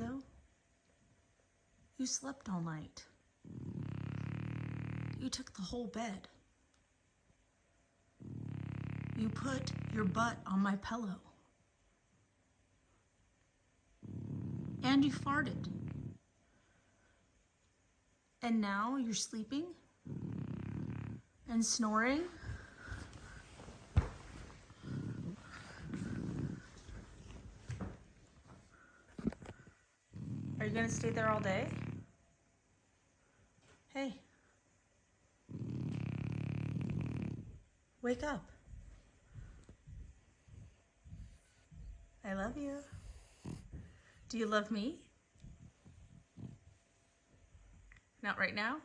Cleo? You slept all night. You took the whole bed. You put your butt on my pillow. And you farted. And now you're sleeping and snoring. Are you gonna stay there all day? Hey. Wake up. I love you. Do you love me? Not right now?